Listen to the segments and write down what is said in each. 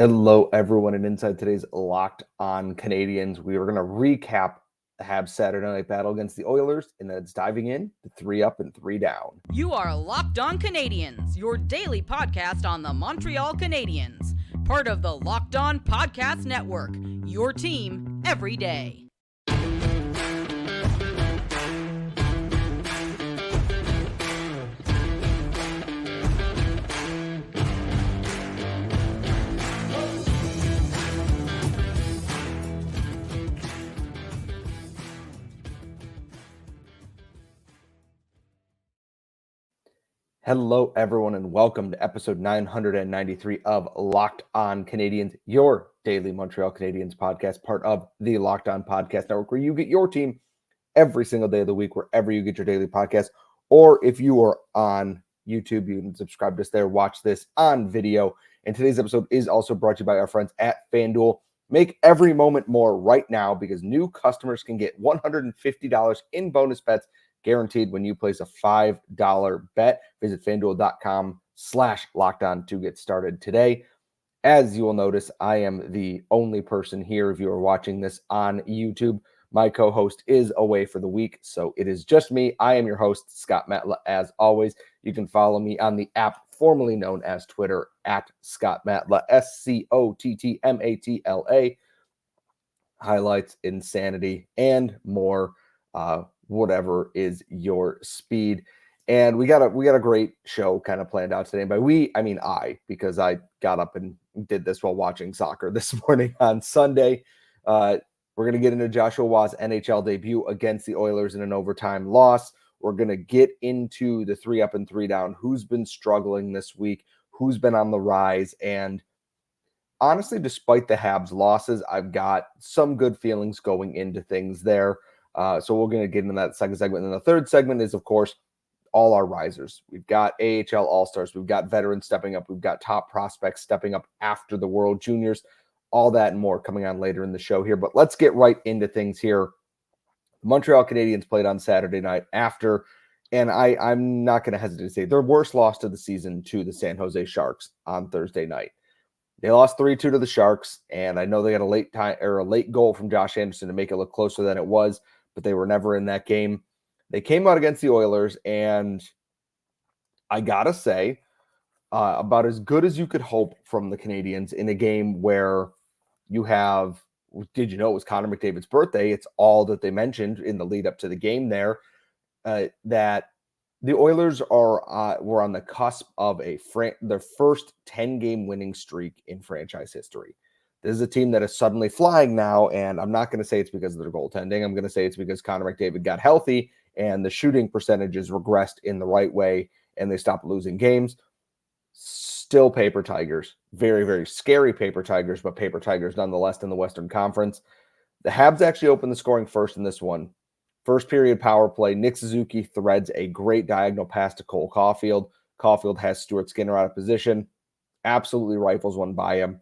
Hello, everyone, and inside today's Locked On Canadiens, we are going to recap the Habs Saturday night battle against the Oilers, and then it's diving in to 3 up and 3 down. You are Locked On Canadiens, your daily podcast on the Montreal Canadiens, part of the Locked On Podcast Network, your team every day. Hello, everyone, and welcome to episode 993 of Locked On Canadiens, your daily Montreal Canadiens podcast, part of the Locked On Podcast Network, where you get your team every single day of the week, wherever you get your daily podcast. Or if you are on YouTube, you can subscribe to us there, watch this on video. And today's episode is also brought to you by our friends at FanDuel. Make every moment more right now because new customers can get $150 in bonus bets guaranteed when you place a $5 bet. Visit FanDuel.com/lockedon to get started today. As you will notice, I am the only person here if you are watching this on YouTube. My co-host is away for the week, so it is just me. I am your host, Scott Matla, as always. You can follow me on the app formerly known as Twitter at Scott Matla, SCOTTMATLA. Highlights, insanity, and more. Whatever is your speed. And we got a great show kind of planned out today. And by we, I mean I, because I got up and did this while watching soccer this morning on Sunday. We're going to get into Joshua Waugh's NHL debut against the Oilers in an overtime loss. We're going to get into the 3 up and 3 down, who's been struggling this week, who's been on the rise. And honestly, despite the Habs losses, I've got some good feelings going into things there. So we're going to get into that second segment. And then the third segment is, of course, all our risers. We've got AHL All-Stars. We've got veterans stepping up. We've got top prospects stepping up after the World Juniors. All that and more coming on later in the show here. But let's get right into things here. The Montreal Canadiens played on Saturday night after, and I'm not going to hesitate to say, their worst loss of the season to the San Jose Sharks on Thursday night. They lost 3-2 to the Sharks, and I know they got a late goal from Josh Anderson to make it look closer than it was, but they were never in that game. They came out against the Oilers, and I gotta say, about as good as you could hope from the Canadiens in a game where you have, did you know it was Connor McDavid's birthday? It's all that they mentioned in the lead up to the game there, that the Oilers were on the cusp of their first 10-game winning streak in franchise history. This is a team that is suddenly flying now, and I'm not going to say it's because of their goaltending. I'm going to say it's because Connor McDavid got healthy and the shooting percentages regressed in the right way, and they stopped losing games. Still paper tigers. Very, very scary paper tigers, but paper tigers nonetheless in the Western Conference. The Habs actually opened the scoring first in this one. First period power play, Nick Suzuki threads a great diagonal pass to Cole Caufield. Caufield has Stuart Skinner out of position. Absolutely rifles one by him.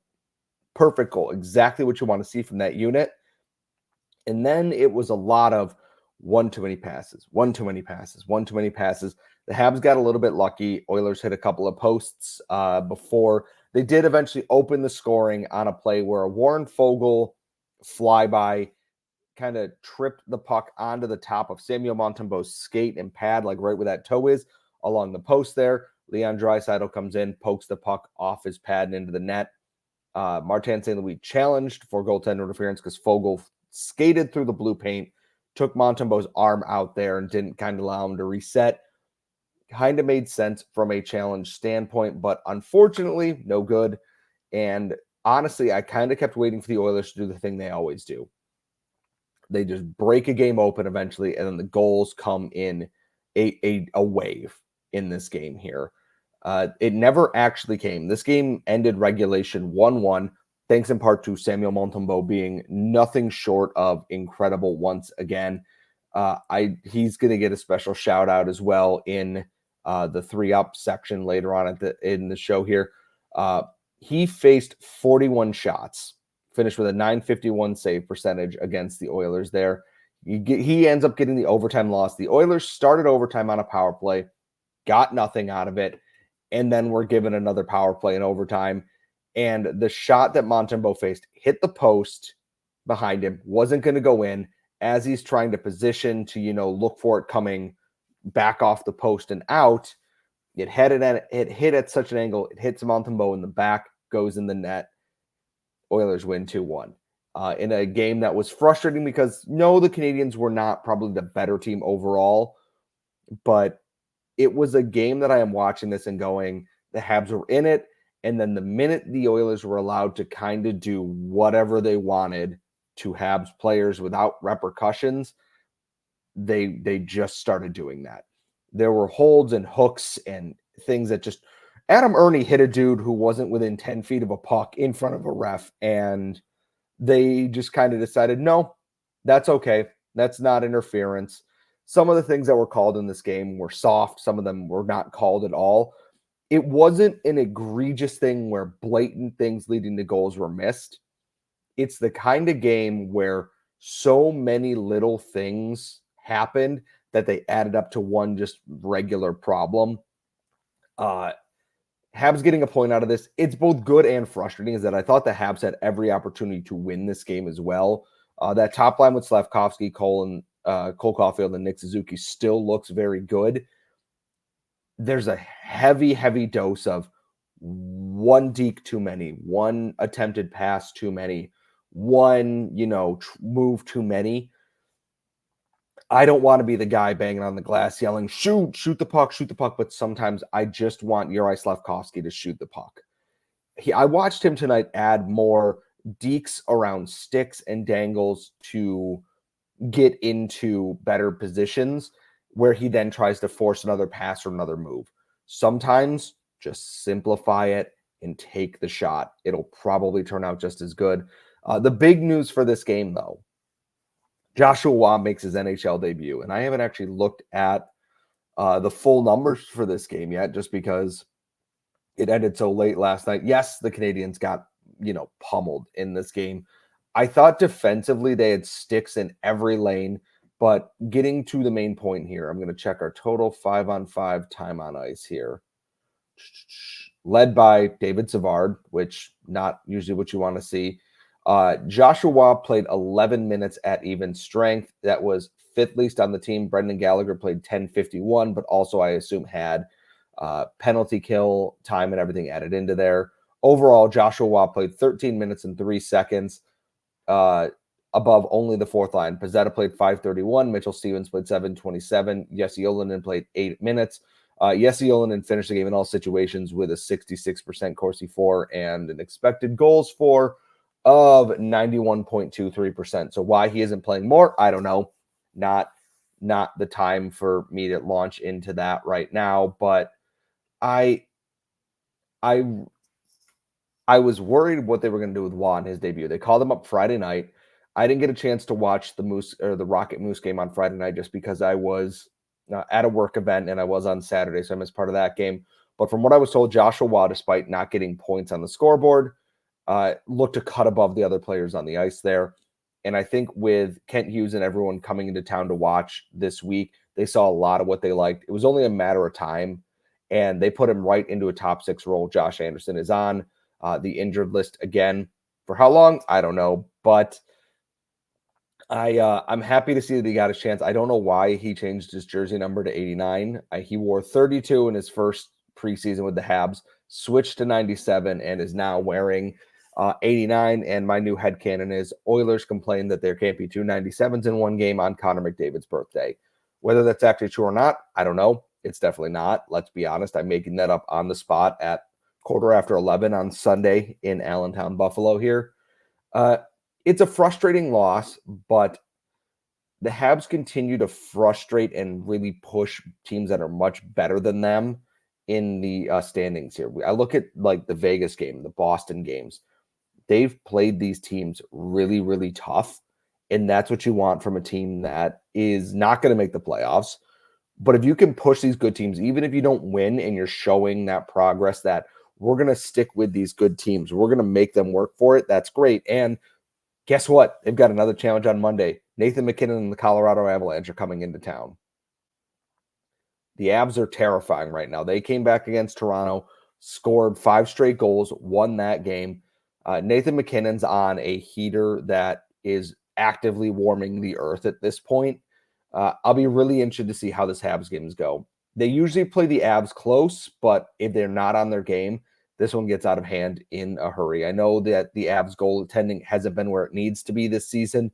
Perfect goal. Exactly what you want to see from that unit. And then it was a lot of one too many passes. The Habs got a little bit lucky. Oilers hit a couple of posts before. They did eventually open the scoring on a play where a Warren Foegele flyby kind of tripped the puck onto the top of Samuel Montembeault's skate and pad, like right where that toe is, along the post there. Leon Draisaitl comes in, pokes the puck off his pad and into the net. Martin St. Louis challenged for goaltender interference because Foegele skated through the blue paint, took Montembeault's arm out there and didn't kind of allow him to reset. Kind of made sense from a challenge standpoint, but unfortunately, no good. And honestly, I kind of kept waiting for the Oilers to do the thing they always do. They just break a game open eventually, and then the goals come in a wave in this game here. It never actually came. This game ended regulation 1-1, thanks in part to Samuel Montembeault being nothing short of incredible once again. He's going to get a special shout out as well in the 3 up section later on in the show here. He faced 41 shots, finished with a .951 save percentage against the Oilers there. He ends up getting the overtime loss. The Oilers started overtime on a power play, got nothing out of it, and then were given another power play in overtime And the shot that Montembeault faced hit the post behind him, wasn't going to go in. As he's trying to position to, look for it coming back off the post and out, it hit at such an angle. It hits Montembeault in the back, goes in the net. Oilers win 2-1. In a game that was frustrating because, no, the Canadiens were not probably the better team overall, but it was a game that I am watching this and going, the Habs were in it, and then the minute the Oilers were allowed to kind of do whatever they wanted to Habs players without repercussions, they just started doing that. There were holds and hooks and things that just Adam Ernie hit a dude who wasn't within 10 feet of a puck in front of a ref, and they just kind of decided, no, that's okay. That's not interference. Some of the things that were called in this game were soft. Some of them were not called at all. It wasn't an egregious thing where blatant things leading to goals were missed. It's the kind of game where so many little things happened that they added up to one just regular problem. Habs getting a point out of this, it's both good and frustrating, is that I thought the Habs had every opportunity to win this game as well. That top line with Slavkovsky, Cole Caufield, and Nick Suzuki still looks very good. There's a heavy, heavy dose of one deke too many, one attempted pass too many, one, move too many. I don't want to be the guy banging on the glass yelling, shoot the puck, but sometimes I just want Juraj Slavkovsky to shoot the puck. I watched him tonight add more dekes around sticks and dangles to get into better positions where he then tries to force another pass or another move. Sometimes just simplify it and take the shot. It'll probably turn out just as good. The big news for this game, though, Joshua Waugh makes his NHL debut, and I haven't actually looked at the full numbers for this game yet, just because it ended so late last night. Yes, the Canadiens got, pummeled in this game. I thought defensively they had sticks in every lane, but getting to the main point here, I'm going to check our total 5-on-5 time on ice here. Led by David Savard, which not usually what you want to see. Joshua Waugh played 11 minutes at even strength. That was fifth least on the team. Brendan Gallagher played 10:51, but also I assume had penalty kill time and everything added into there. Overall, Joshua Waugh played 13 minutes and 3 seconds above only the fourth line. Pezzetta played 5:31. Mitchell Stevens played 7:27. Jesse Ylönen played 8 minutes. Jesse Ylönen finished the game in all situations with a 66% Corsi for and an expected goals for of 91.23%. So why he isn't playing more, I don't know. Not the time for me to launch into that right now, but I was worried what they were going to do with Waugh in his debut. They called him up Friday night. I didn't get a chance to watch the Rocket Moose game on Friday night just because I was at a work event and I was on Saturday, so I missed part of that game. But from what I was told, Joshua Waugh, despite not getting points on the scoreboard, looked to cut above the other players on the ice there. And I think with Kent Hughes and everyone coming into town to watch this week, they saw a lot of what they liked. It was only a matter of time, and they put him right into a top 6 role. Josh Anderson is on the injured list again. For how long? I don't know. But I'm happy to see that he got his chance. I don't know why he changed his jersey number to 89. He wore 32 in his first preseason with the Habs, switched to 97, and is now wearing 89. And my new headcanon is Oilers complain that there can't be 2 97s in one game on Connor McDavid's birthday. Whether that's actually true or not, I don't know. It's definitely not. Let's be honest. I'm making that up on the spot at 11:15 on Sunday in Allentown, Buffalo here. It's a frustrating loss, but the Habs continue to frustrate and really push teams that are much better than them in the standings here. I look at like the Vegas game, the Boston games. They've played these teams really, really tough, and that's what you want from a team that is not going to make the playoffs. But if you can push these good teams, even if you don't win and you're showing that progress that we're going to stick with these good teams, we're going to make them work for it, that's great. And guess what? They've got another challenge on Monday. Nathan MacKinnon and the Colorado Avalanche are coming into town. The Avs are terrifying right now. They came back against Toronto, scored 5 straight goals, won that game. Nathan MacKinnon's on a heater that is actively warming the earth at this point. I'll be really interested to see how this Habs games go. They usually play the Avs close, but if they're not on their game, this one gets out of hand in a hurry. I know that the Avs goaltending hasn't been where it needs to be this season,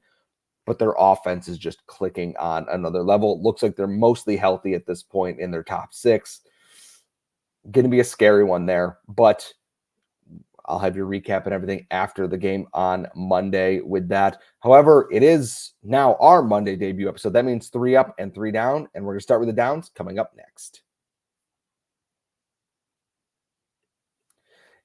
but their offense is just clicking on another level. It looks like they're mostly healthy at this point in their top 6. Going to be a scary one there, but I'll have your recap and everything after the game on Monday with that. However, it is now our Monday debut episode. That means 3 up and 3 down, and we're going to start with the downs coming up next.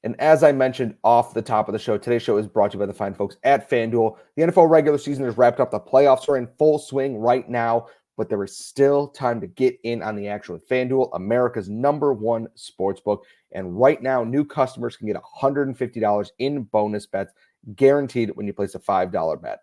And as I mentioned off the top of the show, today's show is brought to you by the fine folks at FanDuel. The NFL regular season is wrapped up. The playoffs are in full swing right now, but there is still time to get in on the action with FanDuel, America's #1 sportsbook. And right now, new customers can get $150 in bonus bets guaranteed when you place a $5 bet.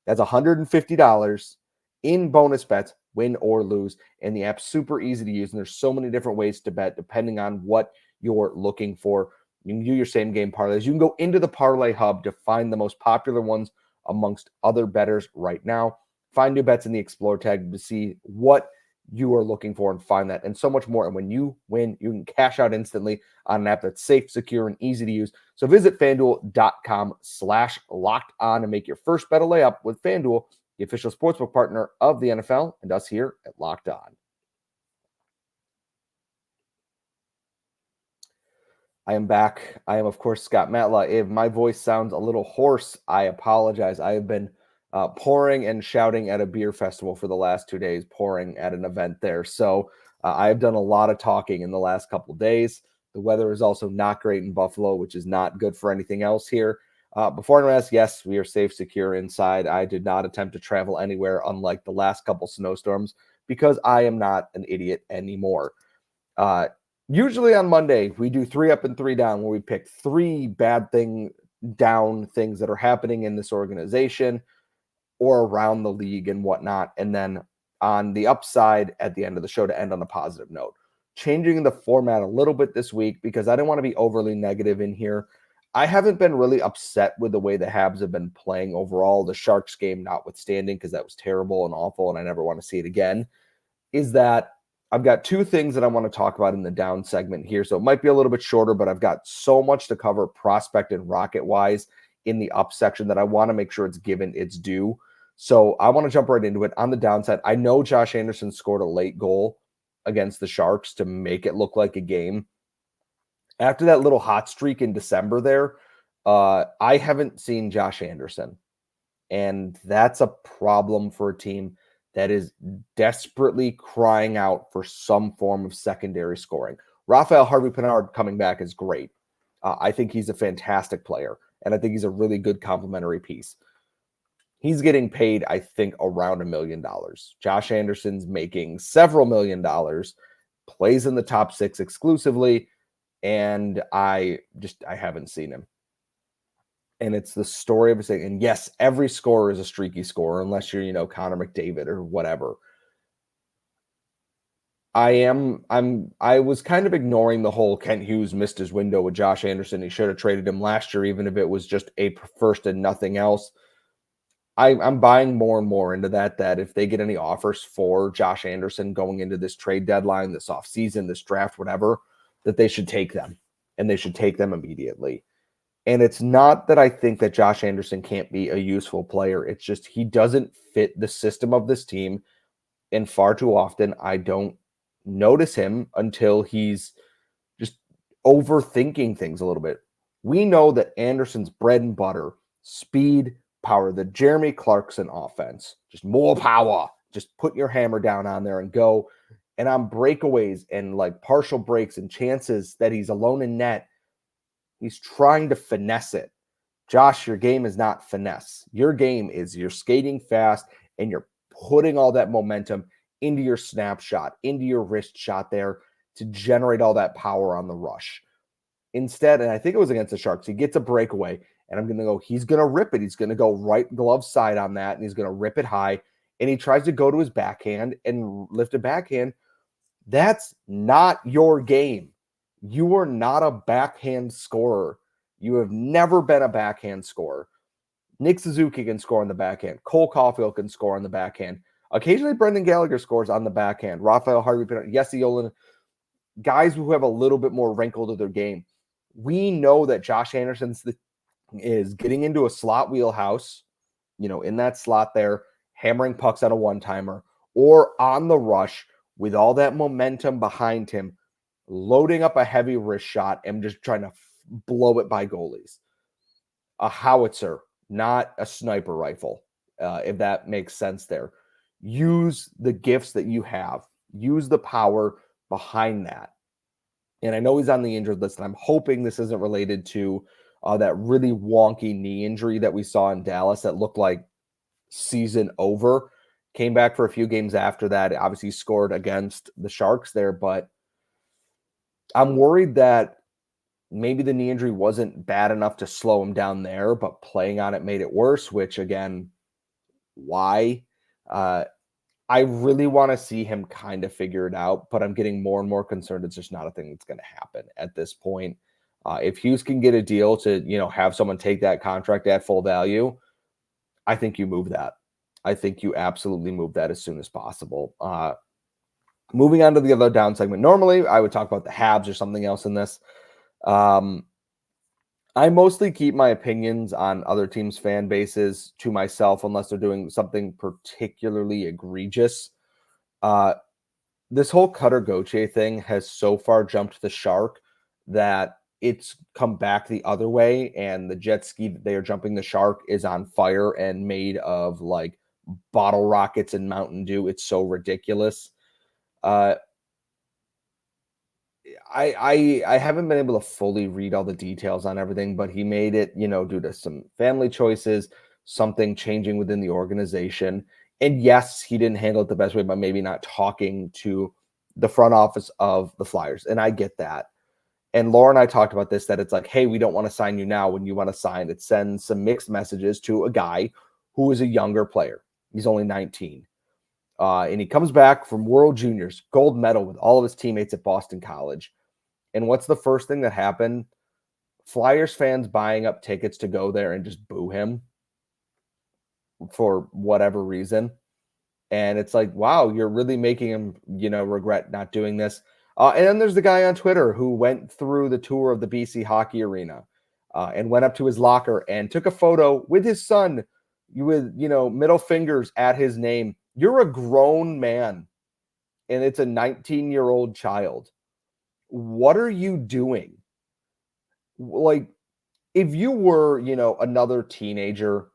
That's $150 in bonus bets, win or lose. And the app's super easy to use, and there's so many different ways to bet depending on what you're looking for. You can do your same game parlays. You can go into the parlay hub to find the most popular ones amongst other bettors right now. Find new bets in the Explore tab to see what you are looking for and find that and so much more. And when you win, you can cash out instantly on an app that's safe, secure, and easy to use. So visit FanDuel.com/locked-on and make your first bet a layup with FanDuel, the official sportsbook partner of the NFL and us here at Locked On. I am back. I am, of course, Scott Matla. If my voice sounds a little hoarse, I apologize. I have been pouring and shouting at a beer festival for the last 2 days, pouring at an event there. So I have done a lot of talking in the last couple of days. The weather is also not great in Buffalo, which is not good for anything else here. Before anyone asks, yes, we are safe, secure inside. I did not attempt to travel anywhere, unlike the last couple snowstorms, because I am not an idiot anymore. Usually on Monday, we do 3 up and 3 down, where we pick 3 bad things that are happening in this organization or around the league and whatnot. And then on the upside at the end of the show to end on a positive note. Changing the format a little bit this week because I didn't want to be overly negative in here. I haven't been really upset with the way the Habs have been playing overall, the Sharks game notwithstanding, because that was terrible and awful and I never want to see it again, is that I've got 2 things that I want to talk about in the down segment here. So it might be a little bit shorter, but I've got so much to cover prospect and rocket wise in the up section that I want to make sure it's given its due. So I want to jump right into it. On the downside, I know Josh Anderson scored a late goal against the Sharks to make it look like a game. After that little hot streak in December there, I haven't seen Josh Anderson. And that's a problem for a team that is desperately crying out for some form of secondary scoring. Raphael Harvey-Pinard coming back is great. I think he's a fantastic player, and I think he's a really good complementary piece. He's getting paid, I think, around $1 million. Josh Anderson's making several $1 million, plays in the top 6 exclusively, and I haven't seen him. And it's the story of a thing. And yes, every scorer is a streaky scorer, unless you're, Connor McDavid or whatever. I was kind of ignoring the whole Kent Hughes missed his window with Josh Anderson. He should have traded him last year, even if it was just a first and nothing else. I'm buying more and more into that if they get any offers for Josh Anderson going into this trade deadline, this offseason, this draft, whatever, that they should take them, and they should take them immediately. And it's not that I think that Josh Anderson can't be a useful player. It's just he doesn't fit the system of this team. And far too often, I don't notice him until he's just overthinking things a little bit. We know that Anderson's bread and butter, speed, power, the Jeremy Clarkson offense, just more power. Just put your hammer down on there and go. And on breakaways and like partial breaks and chances that he's alone in net, he's trying to finesse it. Josh, your game is not finesse. Your game is you're skating fast and you're putting all that momentum into your snapshot, into your wrist shot there to generate all that power on the rush. Instead, and I think it was against the Sharks, he gets a breakaway, and I'm going to go, he's going to rip it. He's going to go right glove side on that, and he's going to rip it high, and he tries to go to his backhand and lift a backhand. That's not your game. You are not a backhand scorer. You have never been a backhand scorer. Nick Suzuki can score on the backhand. Cole Caufield can score on the backhand. Occasionally, Brendan Gallagher scores on the backhand. Raphael Harvey, Jesse Olin, guys who have a little bit more wrinkle to their game. We know that Josh Anderson is getting into a slot wheelhouse, in that slot there, hammering pucks on a one-timer, or on the rush with all that momentum behind him, loading up a heavy wrist shot and just trying to blow it by goalies. A howitzer, not a sniper rifle, if that makes sense there. Use the gifts that you have. Use the power behind that. And I know he's on the injured list, and I'm hoping this isn't related to that really wonky knee injury that we saw in Dallas that looked like season over. Came back for a few games after that. Obviously scored against the Sharks there, but I'm worried that maybe the knee injury wasn't bad enough to slow him down there, but playing on it made it worse, which again, why? I really want to see him kind of figure it out, but I'm getting more and more concerned it's just not a thing that's going to happen at this point. If Hughes can get a deal to, have someone take that contract at full value, I think you move that. I think you absolutely move that as soon as possible. Moving on to the other down segment. Normally, I would talk about the Habs or something else in this. I mostly keep my opinions on other teams' fan bases to myself unless they're doing something particularly egregious. This whole Cutter Gauthier thing has so far jumped the shark that it's come back the other way, and the jet ski that they are jumping the shark is on fire and made of like bottle rockets and Mountain Dew. It's so ridiculous. I haven't been able to fully read all the details on everything, but he made it, due to some family choices, something changing within the organization. And yes, he didn't handle it the best way by maybe not talking to the front office of the Flyers. And I get that. And Laura and I talked about this, that it's like, hey, we don't want to sign you now. When you want to sign, it sends some mixed messages to a guy who is a younger player. He's only 19. And he comes back from World Juniors, gold medal with all of his teammates at Boston College. And what's the first thing that happened? Flyers fans buying up tickets to go there and just boo him for whatever reason. And it's like, wow, you're really making him, regret not doing this. And then there's the guy on Twitter who went through the tour of the BC Hockey Arena and went up to his locker and took a photo with his son with, middle fingers at his name. You're a grown man, and it's a 19-year-old child. What are you doing? Like, if you were, another teenager,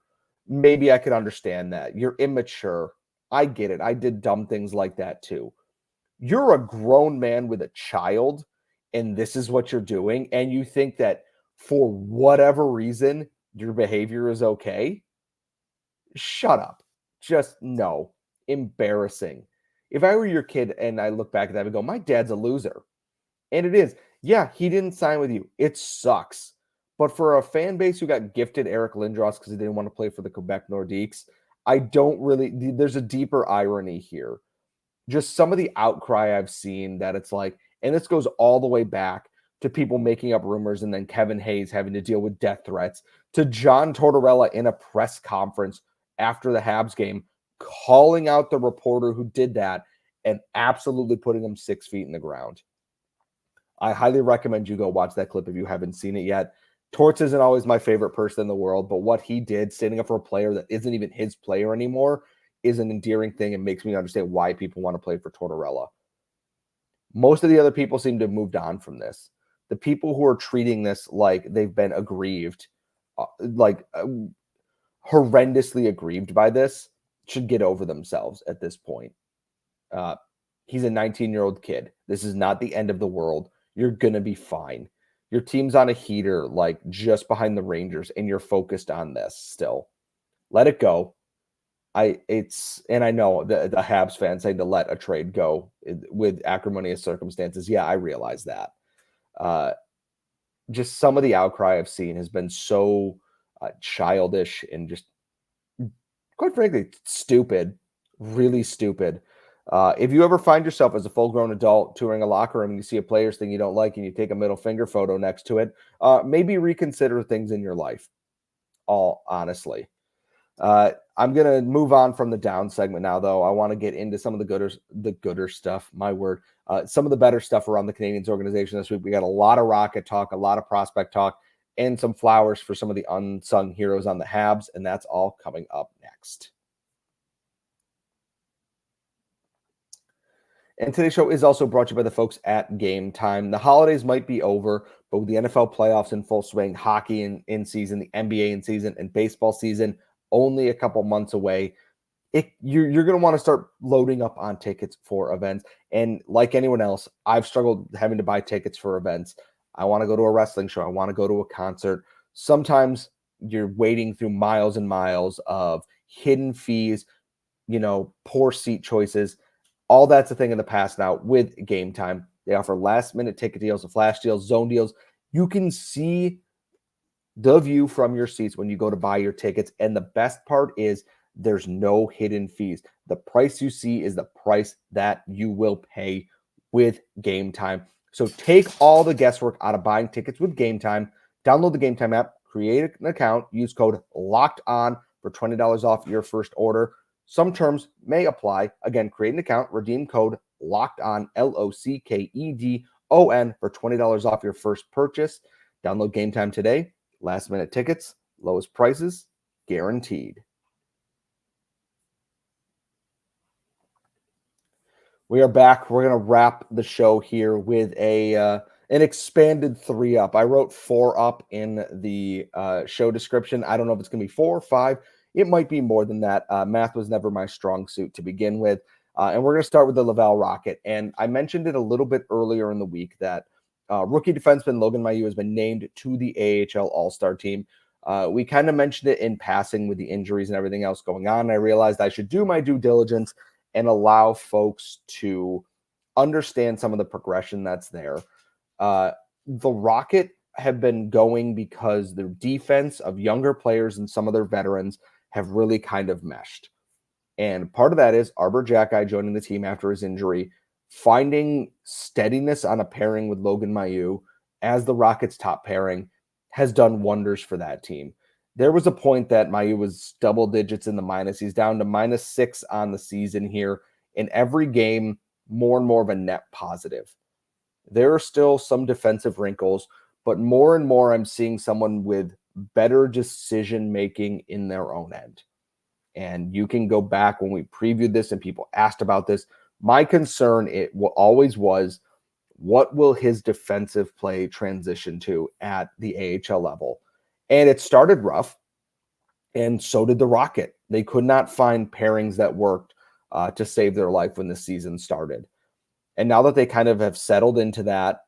maybe I could understand that. You're immature. I get it. I did dumb things like that too. You're a grown man with a child, and this is what you're doing, and you think that for whatever reason, your behavior is okay? Shut up. Just no. Embarrassing. If I were your kid and I look back at that, I would go, my dad's a loser. And it is. Yeah, he didn't sign with you. It sucks. But for a fan base who got gifted Eric Lindros because he didn't want to play for the Quebec Nordiques, there's a deeper irony here. Just some of the outcry I've seen that it's like, and this goes all the way back to people making up rumors and then Kevin Hayes having to deal with death threats, to John Tortorella in a press conference after the Habs game, calling out the reporter who did that and absolutely putting him 6 feet in the ground. I highly recommend you go watch that clip if you haven't seen it yet. Torz isn't always my favorite person in the world, but what he did standing up for a player that isn't even his player anymore is an endearing thing and makes me understand why people want to play for Tortorella. Most of the other people seem to have moved on from this. The people who are treating this like they've been aggrieved, horrendously aggrieved by this, should get over themselves at this point. He's a 19-year-old kid. This is not the end of the world. You're going to be fine. Your team's on a heater, like just behind the Rangers, and you're focused on this still. Let it go. I know the Habs fans saying to let a trade go with acrimonious circumstances. Yeah, I realize that. Just some of the outcry I've seen has been so childish and just, quite frankly, stupid, really stupid. If you ever find yourself as a full-grown adult touring a locker room and you see a player's thing you don't like and you take a middle finger photo next to it, maybe reconsider things in your life, all honestly. I'm going to move on from the down segment now, though. I want to get into some of the gooder stuff, my word, some of the better stuff around the Canadiens organization this week. We got a lot of Rocket talk, a lot of prospect talk, and some flowers for some of the unsung heroes on the Habs, and that's all coming up next. And today's show is also brought to you by the folks at Game Time. The holidays might be over, but with the NFL playoffs in full swing, hockey in season, the NBA in season, and baseball season only a couple months away, you're going to want to start loading up on tickets for events. And like anyone else, I've struggled having to buy tickets for events. I want to go to a wrestling show. I want to go to a concert. Sometimes you're wading through miles and miles of hidden fees, poor seat choices. All that's a thing in the past now with Game Time. They offer last-minute ticket deals, flash deals, zone deals. You can see the view from your seats when you go to buy your tickets. And the best part is there's no hidden fees. The price you see is the price that you will pay with Game Time. So take all the guesswork out of buying tickets with Game Time. Download the Game Time app, create an account, use code LOCKEDON for $20 off your first order. Some terms may apply. Again, create an account, redeem code LOCKEDON, LOCKEDON for $20 off your first purchase. Download Game Time today. Last minute tickets, lowest prices, guaranteed. We are back. We're going to wrap the show here with an expanded 3-up. I wrote 4-up in the show description. I don't know if it's going to be 4 or 5. It might be more than that. Math was never my strong suit to begin with. And we're going to start with the Laval Rocket. And I mentioned it a little bit earlier in the week that rookie defenseman Logan Mayu has been named to the AHL All-Star team. We kind of mentioned it in passing with the injuries and everything else going on. I realized I should do my due diligence and allow folks to understand some of the progression that's there. The Rocket have been going because their defense of younger players and some of their veterans have really kind of meshed. And part of that is Arbor Jackeye joining the team after his injury, finding steadiness on a pairing with Logan Mayu as the Rockets' top pairing has done wonders for that team. There was a point that Mayu was double digits in the minus. He's down to -6 on the season here. In every game, more and more of a net positive. There are still some defensive wrinkles, but more and more I'm seeing someone with better decision-making in their own end. And you can go back when we previewed this and people asked about this. My concern always was, what will his defensive play transition to at the AHL level? And it started rough, and so did the Rocket. They could not find pairings that worked to save their life when the season started. And now that they kind of have settled into that,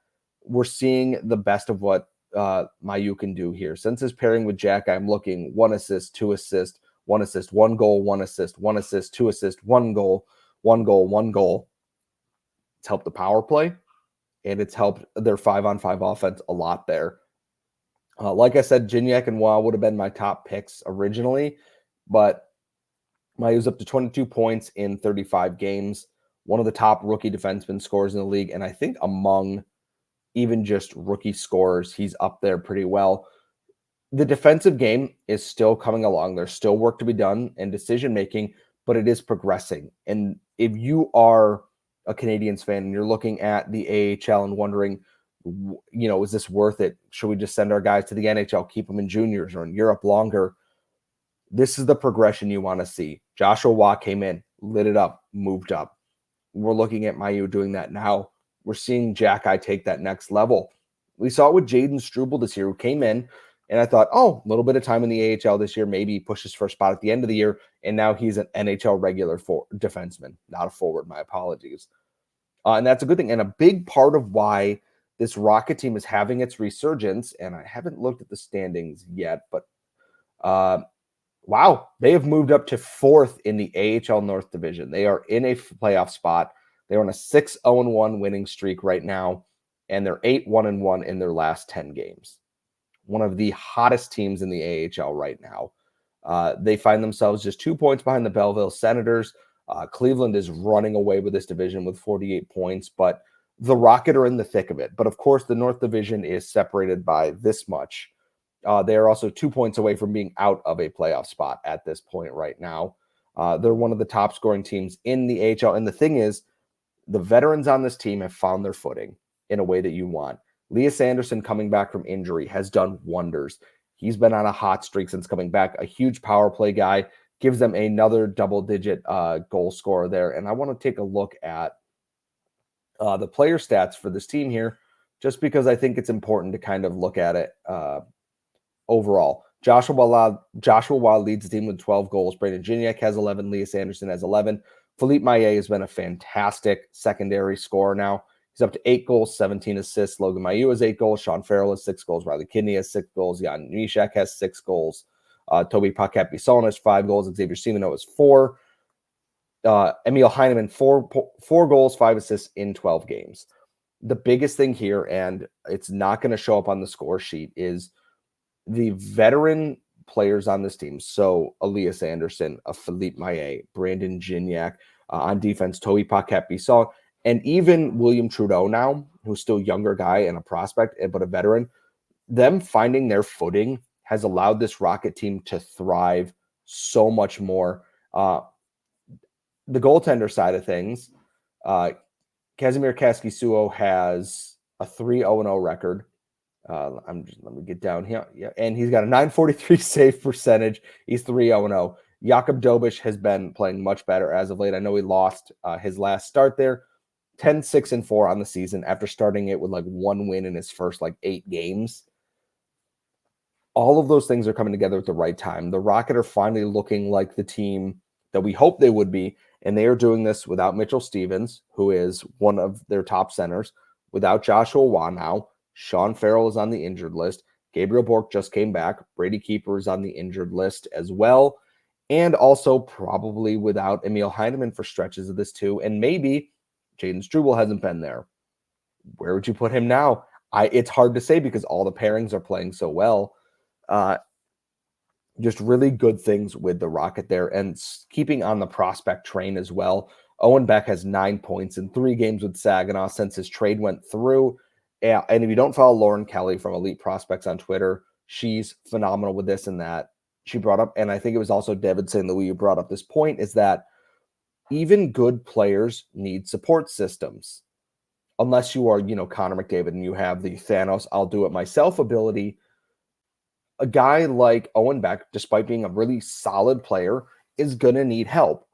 we're seeing the best of what Mayu can do here. Since his pairing with Jack, I'm looking 1 assist, 2 assist, 1 assist, 1 goal, 1 assist, 1 assist, 2 assist, 1 goal, 1 goal, 1 goal. It's helped the power play, and it's helped their 5-on-5 offense a lot there. Like I said, Gignac and Waugh would have been my top picks originally, but Mayu's up to 22 points in 35 games. One of the top rookie defenseman scorers in the league, and I think among even just rookie scorers, he's up there pretty well. The defensive game is still coming along. There's still work to be done and decision-making, but it is progressing. And if you are a Canadiens fan and you're looking at the AHL and wondering, is this worth it? Should we just send our guys to the NHL, keep them in juniors or in Europe longer? This is the progression you want to see. Joshua Waugh came in, lit it up, moved up. We're looking at Mayu doing that now. We're seeing Jackeye take that next level. We saw it with Jaden Struble this year, who came in, and I thought, a little bit of time in the AHL this year, maybe he pushes for a spot at the end of the year, and now he's an NHL regular defenseman, not a forward, my apologies. And that's a good thing. And a big part of why this Rocket team is having its resurgence, and I haven't looked at the standings yet, but wow, they have moved up to 4th in the AHL North Division. They are in a playoff spot. They're on a 6-0-1 winning streak right now, and they're 8-1-1 in their last 10 games. One of the hottest teams in the AHL right now. They find themselves just 2 points behind the Belleville Senators, Cleveland is running away with this division with 48 points, but the Rocket are in the thick of it. But of course, the North Division is separated by this much. They are also 2 points away from being out of a playoff spot at this point right now. They're one of the top scoring teams in the AHL. And the thing is, the veterans on this team have found their footing in a way that you want. Lias Andersson, coming back from injury, has done wonders. He's been on a hot streak since coming back. A huge power play guy, gives them another double-digit goal scorer there. And I want to take a look at the player stats for this team here, just because I think it's important to kind of look at it overall. Joshua Wild leads the team with 12 goals. Brandon Gignac has 11. Lias Andersson has 11. Philippe Maillet has been a fantastic secondary scorer now. He's up to 8 goals, 17 assists. Logan Mayu has 8 goals. Sean Farrell has 6 goals. Riley Kidney has 6 goals. Jan Nyshak has 6 goals. Toby Paquette-Bisson has 5 goals. Xavier Simoneau has 4. Emil Heineman, 4 goals, 5 assists in 12 games. The biggest thing here, and it's not going to show up on the score sheet, is the veteran players on this team. So Elias Andersson, Philippe Maillet, Brandon Gignac, on defense, Toby Paquette-Bisson, and even William Trudeau now, who's still a younger guy and a prospect, but a veteran. Them finding their footing has allowed this Rocket team to thrive so much more. The goaltender side of things, Kazimir Kaskisuo has a 3-0-0 record. Let me get down here. Yeah, and he's got a .943 save percentage. He's 3-0-0. Jakub Dobiš has been playing much better as of late. I know he lost his last start there. 10-6-4 on the season after starting it with like 1 win in his first 8 games. All of those things are coming together at the right time. The Rocket are finally looking like the team that we hope they would be, and they are doing this without Mitchell Stevens, who is one of their top centers, without Joshua Waugh now. Sean Farrell is on the injured list. Gabriel Bork just came back. Brady Keeper is on the injured list as well. And also probably without Emil Heineman for stretches of this too. And maybe Jaden Struble hasn't been there. Where would you put him now? It's hard to say because all the pairings are playing so well. Just really good things with the Rocket there, and keeping on the prospect train as well. Owen Beck has 9 points in 3 games with Saginaw since his trade went through. Yeah, and if you don't follow Lauren Kelly from Elite Prospects on Twitter, she's phenomenal with this and that. She brought up, and I think it was also David St. Louis who brought up this point, is that even good players need support systems. Unless you are, Connor McDavid and you have the Thanos, I'll do it myself ability. A guy like Owen Beck, despite being a really solid player, is going to need help.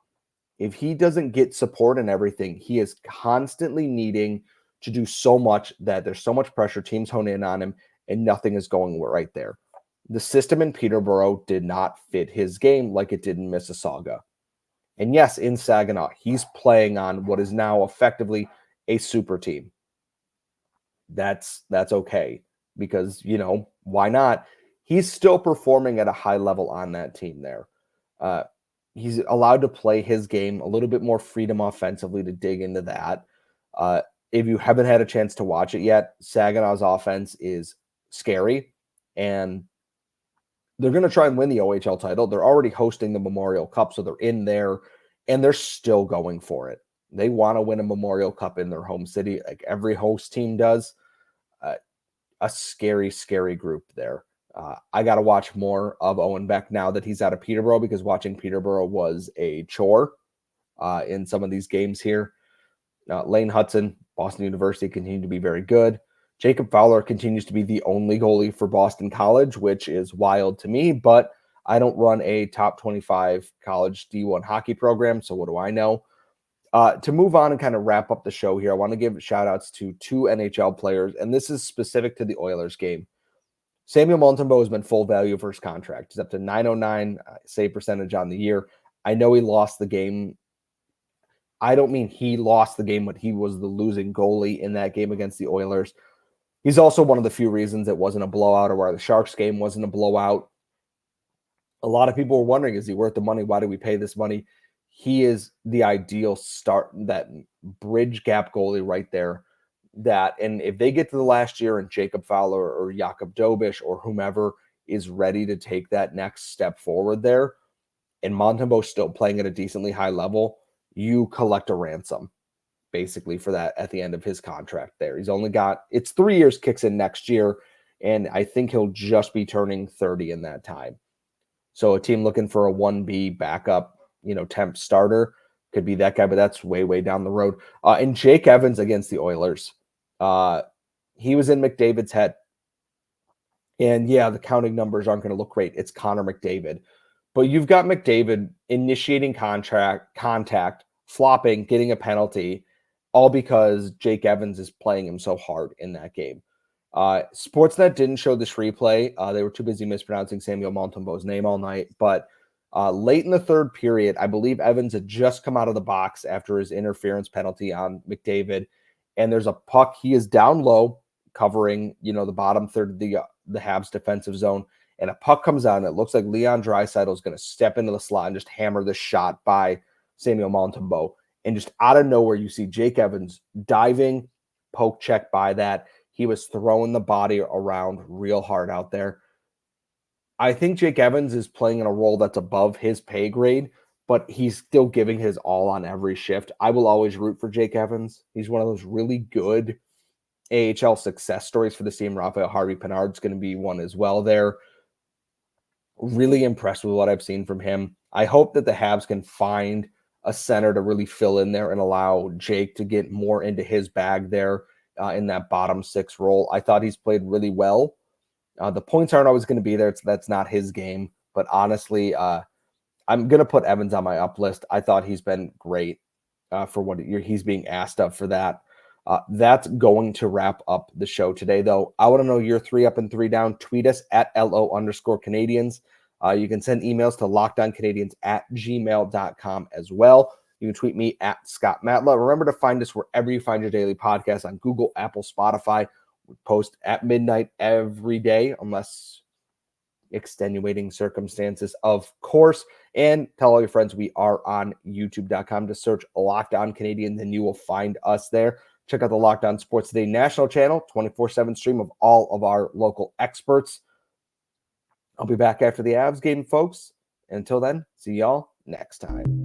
If he doesn't get support and everything, he is constantly needing to do so much that there's so much pressure, teams hone in on him, and nothing is going right there. The system in Peterborough did not fit his game like it did in Mississauga. And yes, in Saginaw, he's playing on what is now effectively a super team. That's okay because, why not? He's still performing at a high level on that team there. He's allowed to play his game, a little bit more freedom offensively to dig into that. If you haven't had a chance to watch it yet, Saginaw's offense is scary, and they're going to try and win the OHL title. They're already hosting the Memorial Cup, so they're in there, and they're still going for it. They want to win a Memorial Cup in their home city, like every host team does. A scary, scary group there. I got to watch more of Owen Beck now that he's out of Peterborough, because watching Peterborough was a chore in some of these games here. Lane Hudson, Boston University, continue to be very good. Jacob Fowler continues to be the only goalie for Boston College, which is wild to me, but I don't run a top 25 college D1 hockey program, so what do I know? To move on and kind of wrap up the show here, I want to give shout outs to 2 NHL players, and this is specific to the Oilers game. Samuel Montembeault has been full value for his contract. He's up to .909 save percentage on the year. I know he lost the game. I don't mean he lost the game, but he was the losing goalie in that game against the Oilers. He's also one of the few reasons it wasn't a blowout, or why the Sharks game wasn't a blowout. A lot of people were wondering, is he worth the money? Why do we pay this money? He is the ideal start, that bridge gap goalie right there. And if they get to the last year and Jacob Fowler or Jakub Dobiš or whomever is ready to take that next step forward there, and Montembeault still playing at a decently high level, you collect a ransom basically for that at the end of his contract there. He's only got, it's 3 years, kicks in next year, and I think he'll just be turning 30 in that time. So a team looking for a 1B backup, temp starter could be that guy, but that's way, way down the road. And Jake Evans against the Oilers. He was in McDavid's head. And yeah, the counting numbers aren't going to look great. It's Connor McDavid. But you've got McDavid initiating contact, flopping, getting a penalty, all because Jake Evans is playing him so hard in that game. Sportsnet didn't show this replay. They were too busy mispronouncing Samuel Montembeault's name all night. But late in the third period, I believe Evans had just come out of the box after his interference penalty on McDavid. And there's a puck. He is down low, covering, the bottom third of the Habs defensive zone. And a puck comes out, and it looks like Leon Draisaitl is going to step into the slot and just hammer this shot by Samuel Montembeault. And just out of nowhere, you see Jake Evans diving, poke check by that. He was throwing the body around real hard out there. I think Jake Evans is playing in a role that's above his pay grade, but he's still giving his all on every shift. I will always root for Jake Evans. He's one of those really good AHL success stories for the team. Raphael Harvey-Pinard's going to be one as well there. Really impressed with what I've seen from him. I hope that the Habs can find a center to really fill in there and allow Jake to get more into his bag there in that bottom six role. I thought he's played really well. The points aren't always going to be there. That's not his game. But honestly, I'm going to put Evans on my up list. I thought he's been great for what he's being asked of for that. That's going to wrap up the show today, though. I want to know your 3 up and 3 down. Tweet us at @LO_Canadiens. You can send emails to lockdowncanadiens@gmail.com as well. You can tweet me at Scott Matla. Remember to find us wherever you find your daily podcast on Google, Apple, Spotify. We post at midnight every day, unless extenuating circumstances, of course. And tell all your friends we are on youtube.com to search Locked On Canadiens, and you will find us there. Check out the Locked On Sports Today national channel, 24/7 stream of all of our local experts. I'll be back after the Avs game, folks. And until then, see y'all next time.